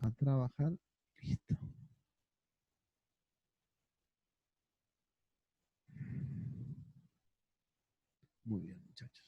a trabajar. Listo. Muy bien, muchachos.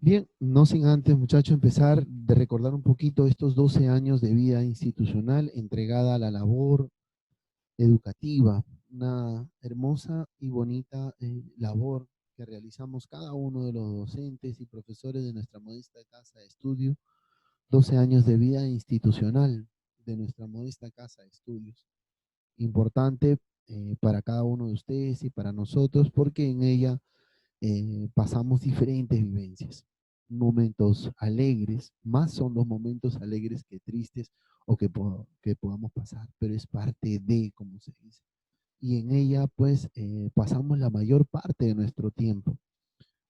Bien, no sin antes, muchachos, empezar de recordar un poquito estos 12 años de vida institucional entregada a la labor educativa, una hermosa y bonita labor que realizamos cada uno de los docentes y profesores de nuestra modesta casa de estudio, 12 años de vida institucional de nuestra modesta casa de estudios. Importante para cada uno de ustedes y para nosotros, porque en ella pasamos diferentes vivencias, momentos alegres, más son los momentos alegres que tristes o que podamos pasar, pero es parte de, como se dice. Y en ella, pues, pasamos la mayor parte de nuestro tiempo.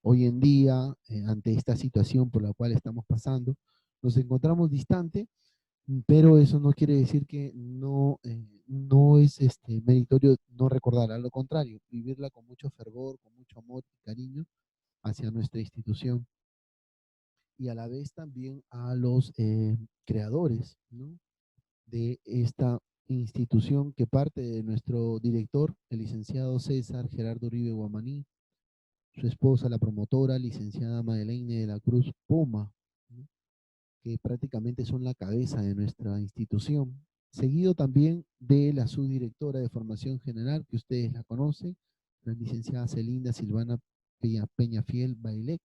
Hoy en día, ante esta situación por la cual estamos pasando, nos encontramos distante, pero eso no quiere decir que no es meritorio no recordar, a lo contrario, vivirla con mucho fervor, con mucho amor y cariño hacia nuestra institución y a la vez también a los creadores, ¿no?, de esta institución que parte de nuestro director, el licenciado César Gerardo Uribe Guamaní, su esposa, la promotora, licenciada Madeleine de la Cruz Poma, ¿no?, que prácticamente son la cabeza de nuestra institución, seguido también de la subdirectora de formación general, que ustedes la conocen, la licenciada Celinda Silvana Peñafiel Bailec,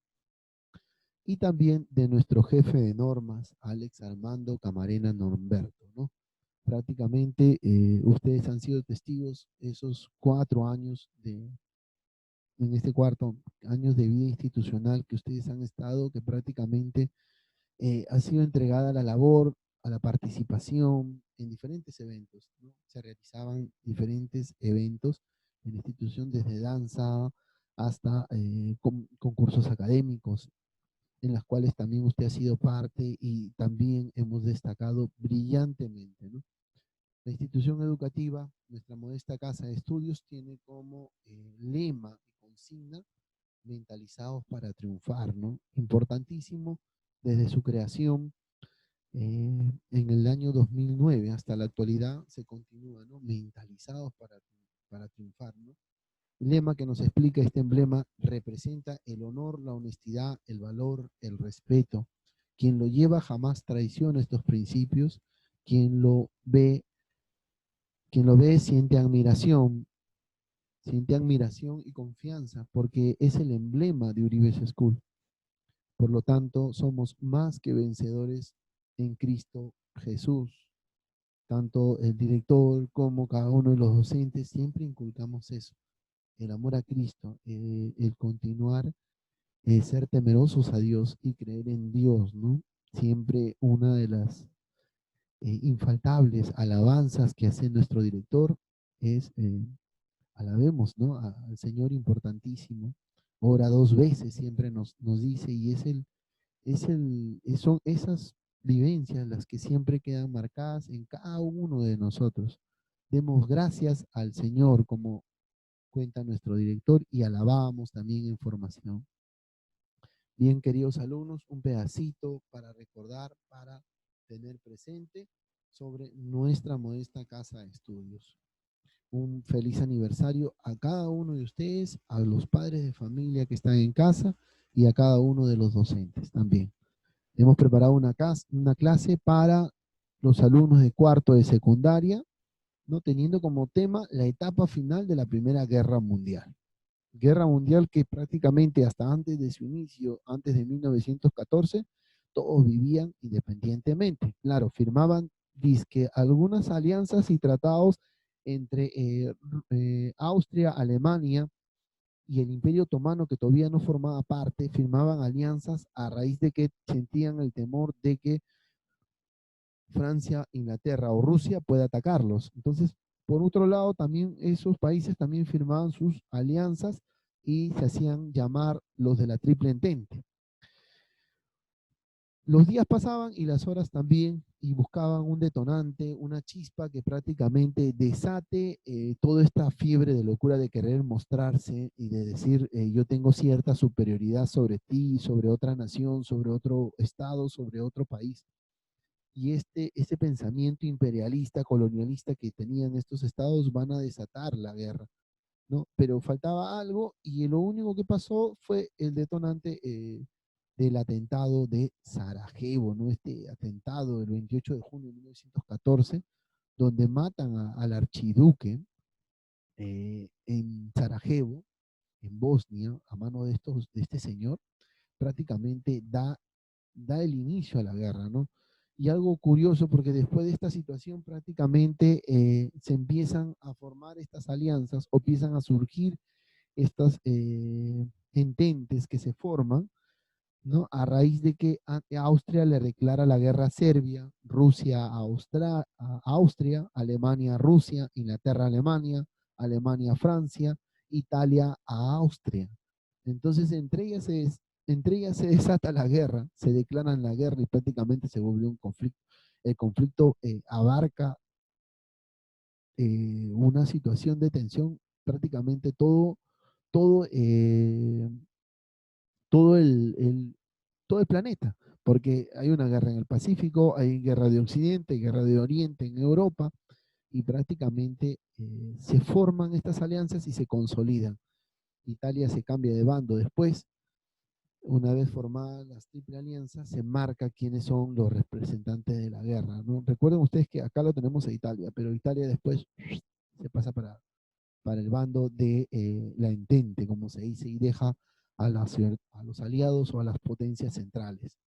y también de nuestro jefe de normas, Alex Armando Camarena Norberto, ¿no? Prácticamente ustedes han sido testigos esos 4 años en este cuarto años de vida institucional que ustedes han estado, que prácticamente ha sido entregada a la labor, a la participación en diferentes eventos, ¿no? Se realizaban diferentes eventos en la institución, desde danza hasta concursos académicos, en las cuales también usted ha sido parte y también hemos destacado brillantemente, ¿no? La institución educativa, nuestra modesta casa de estudios, tiene como lema y consigna mentalizados para triunfar, ¿no? Importantísimo desde su creación en el año 2009 hasta la actualidad se continúa, ¿no? Mentalizados para triunfar, ¿no? El lema que nos explica este emblema representa el honor, la honestidad, el valor, el respeto. Quien lo lleva jamás traiciona estos principios. Quien lo ve, quien lo ve siente admiración y confianza porque es el emblema de Uribe School. Por lo tanto, somos más que vencedores en Cristo Jesús. Tanto el director como cada uno de los docentes siempre inculcamos eso, el amor a Cristo, el continuar, ser temerosos a Dios y creer en Dios, ¿no? Siempre una de las infaltables alabanzas que hace nuestro director es, alabemos, ¿no?, al Señor importantísimo. Ora 2 veces, siempre nos dice, y son esas vivencias las que siempre quedan marcadas en cada uno de nosotros. Demos gracias al Señor, como cuenta nuestro director, y alabamos también en formación. Bien, queridos alumnos, un pedacito para recordar, para tener presente sobre nuestra modesta casa de estudios. Un feliz aniversario a cada uno de ustedes, a los padres de familia que están en casa y a cada uno de los docentes también. Hemos preparado una clase para los alumnos de cuarto de secundaria, ¿no?, teniendo como tema la etapa final de la Primera Guerra Mundial. Guerra Mundial que prácticamente hasta antes de su inicio, antes de 1914, todos vivían independientemente. Claro, firmaban dizque algunas alianzas y tratados entre Austria, Alemania y el Imperio Otomano, que todavía no formaba parte, firmaban alianzas a raíz de que sentían el temor de que Francia, Inglaterra o Rusia pueda atacarlos. Entonces, por otro lado, también esos países también firmaban sus alianzas y se hacían llamar los de la Triple Entente. Los días pasaban y las horas también, y buscaban un detonante, una chispa que prácticamente desate toda esta fiebre de locura de querer mostrarse y de decir yo tengo cierta superioridad sobre ti, sobre otra nación, sobre otro estado, sobre otro país. y este pensamiento imperialista, colonialista que tenían estos estados van a desatar la guerra, ¿no? Pero faltaba algo y lo único que pasó fue el detonante del atentado de Sarajevo, ¿no? Este atentado del 28 de junio de 1914, donde matan al archiduque en Sarajevo, en Bosnia, a mano de este señor, prácticamente da el inicio a la guerra, ¿no? Y algo curioso, porque después de esta situación prácticamente se empiezan a formar estas alianzas o empiezan a surgir estas ententes que se forman, ¿no? A raíz de que Austria le declara la guerra a Serbia, Rusia a Austria, Alemania a Rusia, Inglaterra a Alemania, Alemania a Francia, Italia a Austria. Entonces, entre ellas se desata la guerra, se declaran la guerra y prácticamente se vuelve un conflicto. El conflicto abarca una situación de tensión, prácticamente todo, eh, todo todo el planeta, porque hay una guerra en el Pacífico, hay guerra de Occidente, guerra de Oriente en Europa, y prácticamente se forman estas alianzas y se consolidan. Italia se cambia de bando después, una vez formadas las triple alianzas, se marca quiénes son los representantes de la guerra, ¿no? Recuerden ustedes que acá lo tenemos a Italia, pero Italia después se pasa para el bando de la Entente, como se dice, y deja a los aliados o a las potencias centrales,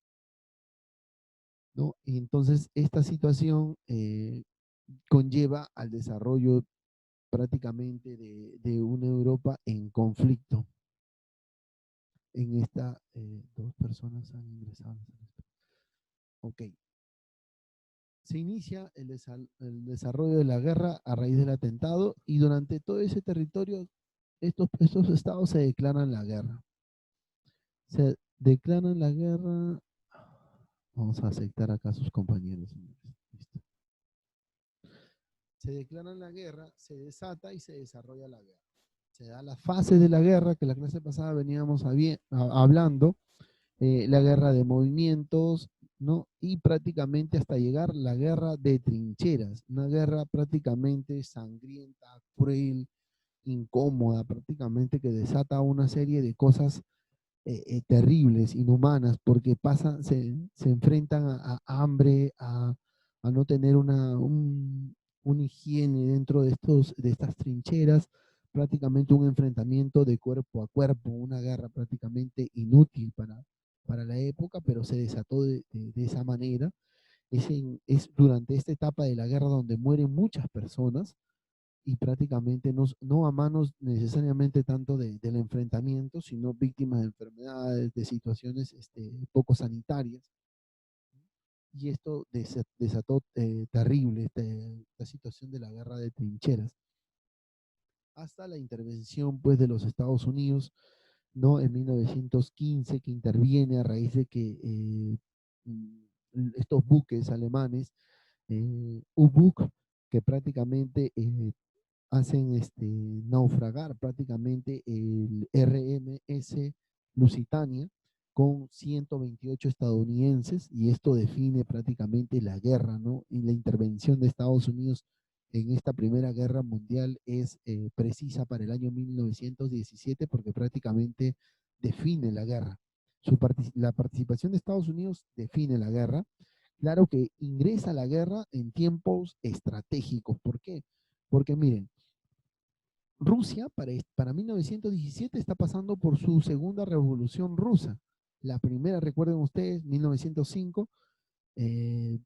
¿no? Y entonces esta situación conlleva al desarrollo prácticamente de una Europa en conflicto. En esta, dos personas han ingresado. Ok. Se inicia el desarrollo de la guerra a raíz del atentado y durante todo ese territorio estos estados se declaran la guerra. Se declaran la guerra. Vamos a aceptar acá a sus compañeros. Listo. Se declaran la guerra, se desata y se desarrolla la guerra. Se da la fase de la guerra que la clase pasada veníamos hablando, la guerra de movimientos, ¿no? Y prácticamente hasta llegar la guerra de trincheras, una guerra prácticamente sangrienta, cruel, incómoda, prácticamente que desata una serie de cosas terribles, inhumanas, porque se enfrentan a hambre, a no tener una higiene dentro de estas trincheras, prácticamente un enfrentamiento de cuerpo a cuerpo, una guerra prácticamente inútil para la época, pero se desató de esa manera. Es durante esta etapa de la guerra donde mueren muchas personas, y prácticamente no a manos necesariamente tanto del enfrentamiento, sino víctimas de enfermedades, de situaciones poco sanitarias. Y esto desató terrible esta situación de la guerra de trincheras, hasta la intervención pues de los Estados Unidos, ¿no? En 1915, que interviene a raíz de que estos buques alemanes, U-Boot, que prácticamente hacen naufragar prácticamente el RMS Lusitania con 128 estadounidenses, y esto define prácticamente la guerra, ¿no? Y la intervención de Estados Unidos en esta Primera Guerra Mundial es precisa para el año 1917 porque prácticamente define la guerra. La participación de Estados Unidos define la guerra. Claro que ingresa a la guerra en tiempos estratégicos. ¿Por qué? Porque miren, Rusia para 1917 está pasando por su segunda revolución rusa. La primera, recuerden ustedes, 1905, eh,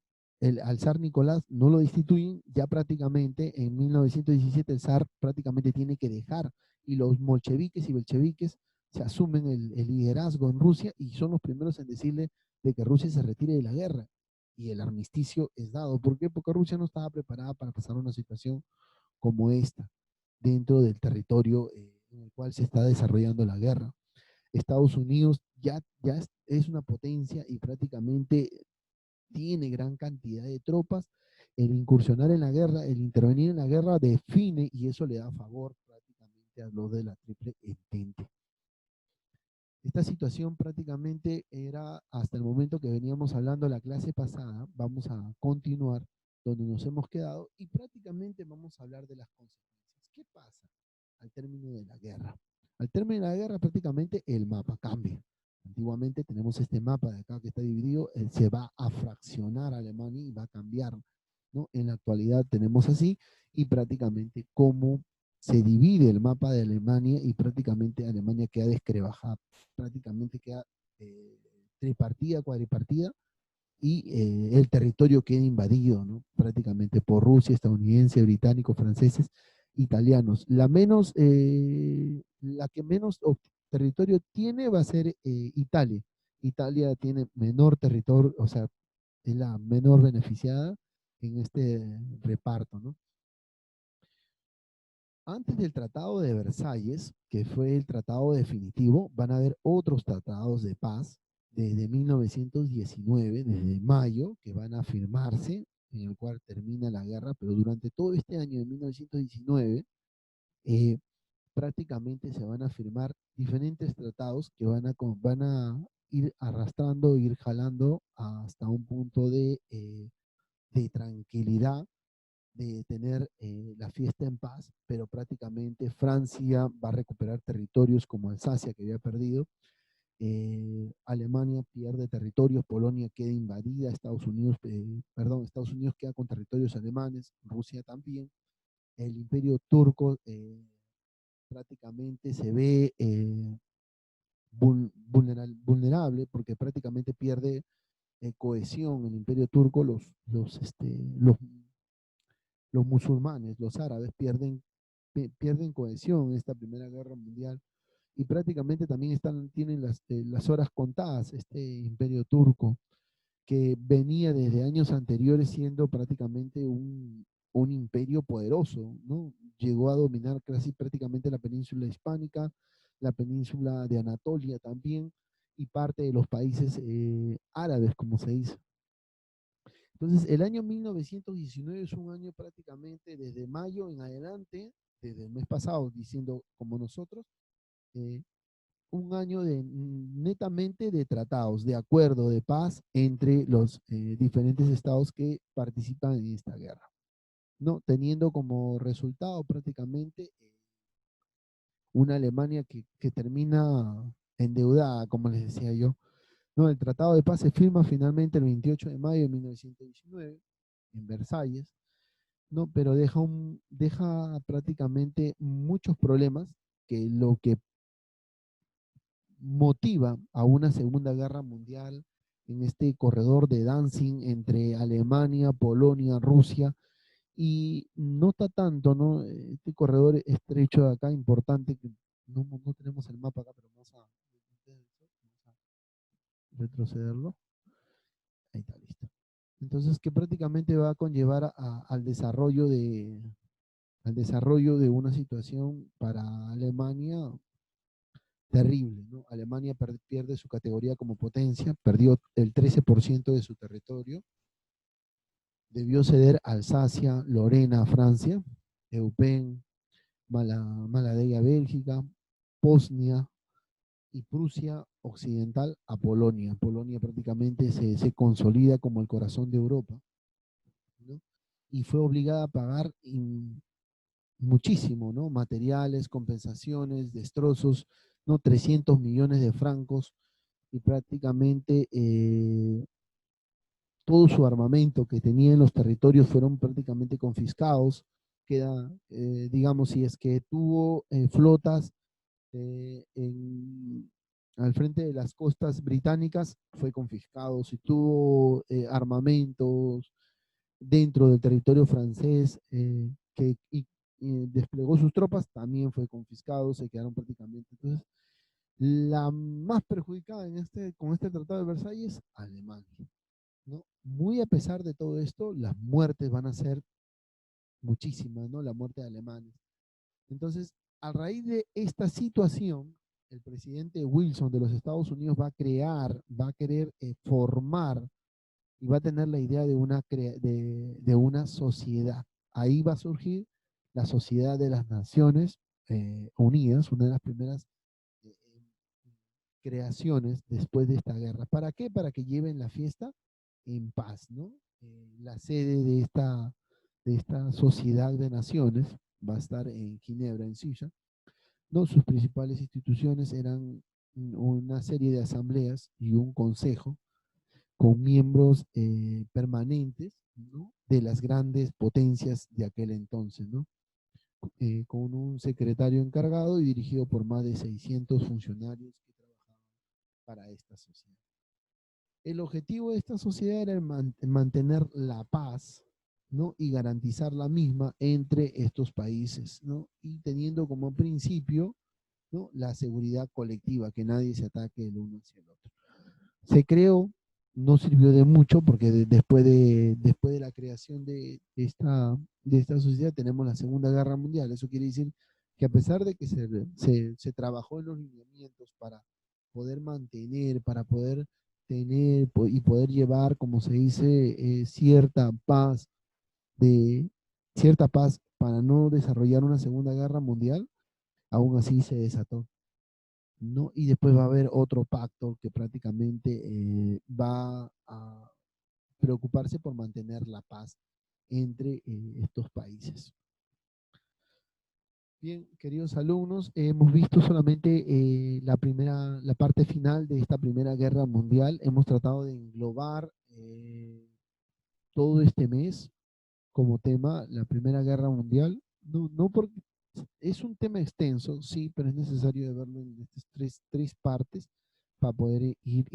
al zar Nicolás no lo destituyen, ya prácticamente en 1917 el zar prácticamente tiene que dejar, y los bolcheviques y belcheviques se asumen el liderazgo en Rusia y son los primeros en decirle de que Rusia se retire de la guerra, y el armisticio es dado. ¿Por qué? Porque Rusia no estaba preparada para pasar una situación como esta dentro del territorio en el cual se está desarrollando la guerra. Estados Unidos ya es una potencia y prácticamente tiene gran cantidad de tropas. El incursionar en la guerra, el intervenir en la guerra define, y eso le da favor prácticamente a los de la Triple Entente. Esta situación prácticamente era hasta el momento que veníamos hablando la clase pasada. Vamos a continuar donde nos hemos quedado y prácticamente vamos a hablar de las consecuencias. ¿Qué pasa al término de la guerra? Al término de la guerra prácticamente el mapa cambia. Antiguamente tenemos este mapa de acá que está dividido, se va a fraccionar Alemania y va a cambiar, ¿no? En la actualidad tenemos así y prácticamente cómo se divide el mapa de Alemania y prácticamente Alemania queda descrebajada, prácticamente queda eh, tripartida, cuadripartida y el territorio queda invadido, ¿no? Prácticamente por Rusia, estadounidenses, británicos, franceses, italianos. La que menos territorio tiene va a ser Italia. Italia tiene menor territorio, o sea, es la menor beneficiada en este reparto, ¿no? Antes del Tratado de Versalles, que fue el tratado definitivo, van a haber otros tratados de paz desde 1919, desde mayo, que van a firmarse, en el cual termina la guerra, pero durante todo este año de 1919, eh, prácticamente se van a firmar diferentes tratados que van a ir arrastrando, ir jalando hasta un punto de tranquilidad, de tener la fiesta en paz, pero prácticamente Francia va a recuperar territorios como Alsacia, que había perdido, Alemania pierde territorios, Polonia queda invadida, Estados Unidos queda con territorios alemanes, Rusia también, el imperio turco prácticamente se ve vulnerable porque prácticamente pierde cohesión el imperio turco, los musulmanes, los árabes, pierden cohesión en esta Primera Guerra Mundial y prácticamente también tienen las horas contadas, este imperio turco, que venía desde años anteriores siendo prácticamente un imperio poderoso, ¿no? Llegó a dominar casi prácticamente la península hispánica, la península de Anatolia también, y parte de los países árabes, como se dice. Entonces, el año 1919 es un año prácticamente desde mayo en adelante, desde el mes pasado, diciendo como nosotros, eh, un año netamente de tratados, de acuerdo, de paz entre los diferentes estados que participan en esta guerra, ¿no? Teniendo como resultado prácticamente una Alemania que termina endeudada, como les decía yo. No, el Tratado de Paz se firma finalmente el 28 de mayo de 1919 en Versalles, ¿no? Pero deja prácticamente muchos problemas que lo que motiva a una Segunda Guerra Mundial en este corredor de Danzig entre Alemania, Polonia, Rusia, y nota tanto, ¿no? Este corredor estrecho de acá, importante, que no tenemos el mapa acá, pero vamos a retrocederlo. Ahí está, listo. Entonces, que prácticamente va a conllevar al desarrollo de una situación para Alemania terrible, ¿no? Alemania pierde su categoría como potencia, perdió el 13% de su territorio, debió ceder Alsacia, Lorena a Francia, Eupen, Maladella a Bélgica, Bosnia y Prusia Occidental a Polonia. Polonia prácticamente se consolida como el corazón de Europa, ¿no? Y fue obligada a pagar muchísimo, ¿no? Materiales, compensaciones, destrozos, ¿no? 300 millones de francos y prácticamente todo su armamento que tenía en los territorios fueron prácticamente confiscados. Queda, digamos, si es que tuvo flotas al frente de las costas británicas, fue confiscado. Si tuvo armamentos dentro del territorio francés y desplegó sus tropas, también fue confiscado, se quedaron prácticamente. Entonces, la más perjudicada con este Tratado de Versalles, Alemania, ¿no? Muy a pesar de todo esto, las muertes van a ser muchísimas, ¿no? La muerte de alemanes. Entonces, a raíz de esta situación, el presidente Wilson de los Estados Unidos va a querer formar y va a tener la idea de una sociedad. Ahí va a surgir la Sociedad de las Naciones Unidas, una de las primeras creaciones después de esta guerra. ¿Para qué? Para que lleven la fiesta en paz, ¿no? La sede de esta sociedad de naciones va a estar en Ginebra, en Suiza, ¿no? Sus principales instituciones eran una serie de asambleas y un consejo con miembros permanentes, ¿no? De las grandes potencias de aquel entonces, ¿no? Con un secretario encargado y dirigido por más de 600 funcionarios que trabajaban para esta sociedad. El objetivo de esta sociedad era mantener la paz, ¿no? Y garantizar la misma entre estos países, ¿no? Y teniendo como principio, ¿no? La seguridad colectiva, que nadie se ataque el uno hacia el otro. Se creó, no sirvió de mucho porque después de la creación de esta sociedad tenemos la Segunda Guerra Mundial. Eso quiere decir que a pesar de que se trabajó en los lineamientos para poder mantener, para poder tener y poder llevar, como se dice, de cierta paz para no desarrollar una Segunda Guerra Mundial, aún así se desató, ¿no? Y después va a haber otro pacto que prácticamente va a preocuparse por mantener la paz entre estos países. Bien, queridos alumnos, hemos visto solamente la parte final de esta Primera Guerra Mundial. Hemos tratado de englobar todo este mes como tema la Primera Guerra Mundial. No porque es un tema extenso, sí, pero es necesario de verlo en estas tres partes para poder ir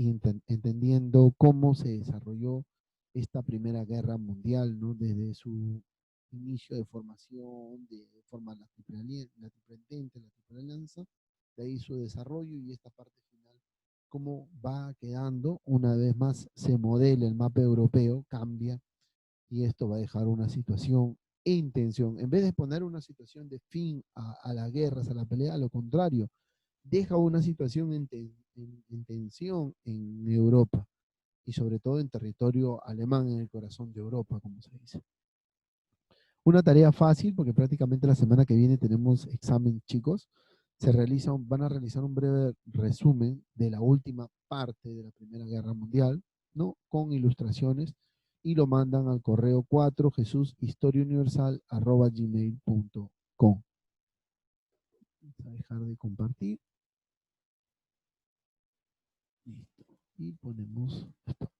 entendiendo cómo se desarrolló esta Primera Guerra Mundial, ¿no? Desde su inicio de formación, de formar la Triple Entente, la Triple Alianza, de ahí su desarrollo y esta parte final, cómo va quedando, una vez más se modela el mapa europeo, cambia, y esto va a dejar una situación en tensión. En vez de poner una situación de fin a las guerras, a la pelea, a lo contrario, deja una situación en tensión en Europa y sobre todo en territorio alemán, en el corazón de Europa, como se dice. Una tarea fácil, porque prácticamente la semana que viene tenemos examen, chicos. Van a realizar un breve resumen de la última parte de la Primera Guerra Mundial, ¿no? Con ilustraciones, y lo mandan al correo 4jesushistoriauniversal@gmail.com. Vamos a dejar de compartir. Listo. Y ponemos esto.